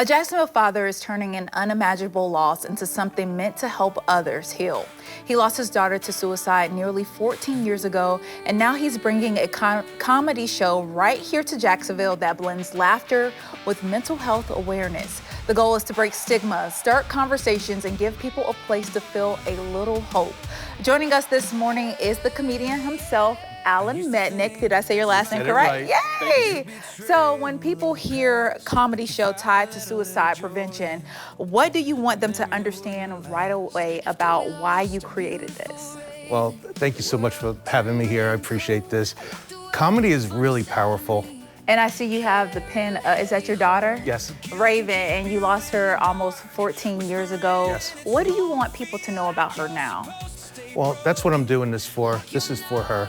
A Jacksonville father is turning an unimaginable loss into something meant to help others heal. He lost his daughter to suicide nearly 14 years ago, and now he's bringing a comedy show right here to Jacksonville that blends laughter with mental health awareness. The goal is to break stigma, start conversations, and give people a place to feel a little hope. Joining us this morning is the comedian himself, Mednick. Did I say your last name correct? Right. Yay! So when people hear comedy show tied to suicide prevention, what do you want them to understand right away about why you created this? Well, thank you so much for having me here. I appreciate this. Comedy is really powerful. And I see you have the pen. Is that your daughter? Yes. Raven, and you lost her almost 14 years ago. Yes. What do you want people to know about her now? Well, that's what I'm doing this for. This is for her.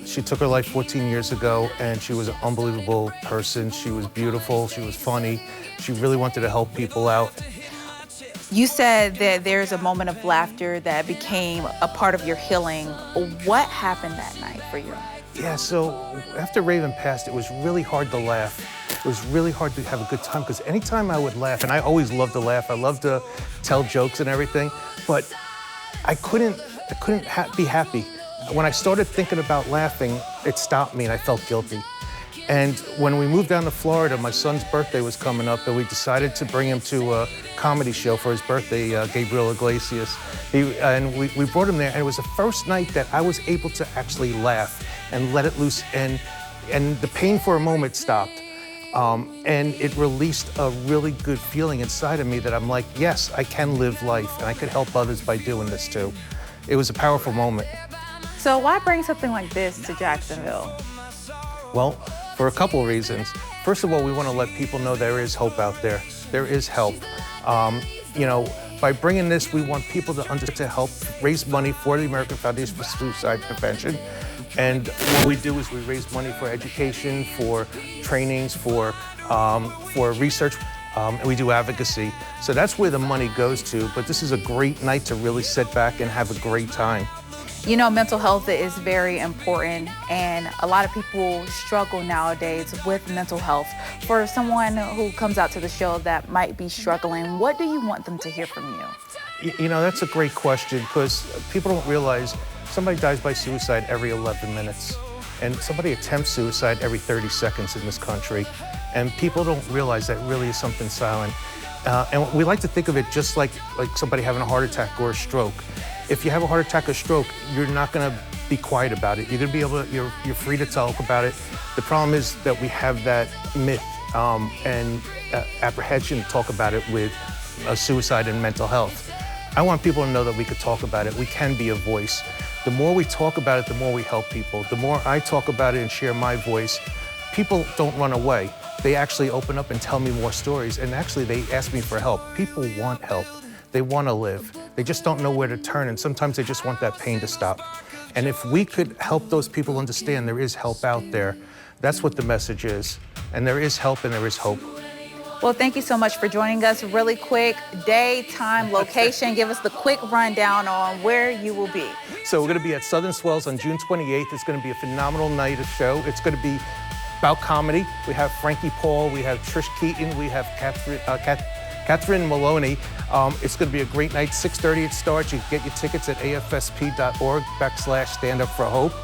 She took her life 14 years ago, and she was an unbelievable person. She was beautiful, she was funny. She really wanted to help people out. You said that there's a moment of laughter that became a part of your healing. What happened that night for you? Yeah, so after Raven passed, it was really hard to laugh. It was really hard to have a good time, because anytime I would laugh, and I always loved to laugh, I love to tell jokes and everything, but I couldn't be happy. When I started thinking about laughing, it stopped me and I felt guilty. And when we moved down to Florida, my son's birthday was coming up, and we decided to bring him to a comedy show for his birthday, Gabriel Iglesias. We brought him there, and it was the first night that I was able to actually laugh and let it loose, and the pain for a moment stopped. And it released a really good feeling inside of me that I'm like, yes, I can live life, and I could help others by doing this too. It was a powerful moment. So why bring something like this to Jacksonville? Well, for a couple of reasons. First of all, we want to let people know there is hope out there. There is help. By bringing this, we want people to help raise money for the American Foundation for Suicide Prevention. And what we do is we raise money for education, for trainings, for research, and we do advocacy. So that's where the money goes to, but this is a great night to really sit back and have a great time. You know, mental health is very important, and a lot of people struggle nowadays with mental health. For someone who comes out to the show that might be struggling, what do you want them to hear from you? You know, that's a great question, because people don't realize somebody dies by suicide every 11 minutes, and somebody attempts suicide every 30 seconds in this country. And people don't realize that really is something silent. And we like to think of it just like somebody having a heart attack or a stroke. If you have a heart attack or stroke, you're not gonna be quiet about it. You're gonna be able to, you're free to talk about it. The problem is that we have that myth and apprehension to talk about it with suicide and mental health. I want people to know that we could talk about it. We can be a voice. The more we talk about it, the more we help people. The more I talk about it and share my voice, people don't run away. They actually open up and tell me more stories, and actually they ask me for help. People want help. They want to live. They just don't know where to turn, and sometimes they just want that pain to stop. And if we could help those people understand there is help out there, that's what the message is. And there is help and there is hope. Well, thank you so much for joining us. Really quick, day, time, location. Give us the quick rundown on where you will be. So we're going to be at Southern Swells on June 28th. It's going to be a phenomenal night of show. It's going to be about comedy. We have Frankie Paul, we have Trish Keaton, we have Catherine Maloney. It's going to be a great night. 6:30 it starts. You can get your tickets at afsp.org/Stand Up for Hope.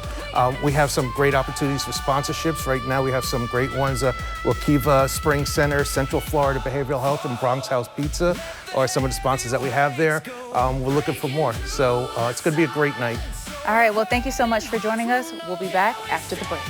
We have some great opportunities for sponsorships. Right now we have some great ones. Wakiva Spring Center, Central Florida Behavioral Health, and Bronx House Pizza are some of the sponsors that we have there. We're looking for more. So it's going to be a great night. All right, well, thank you so much for joining us. We'll be back after the break.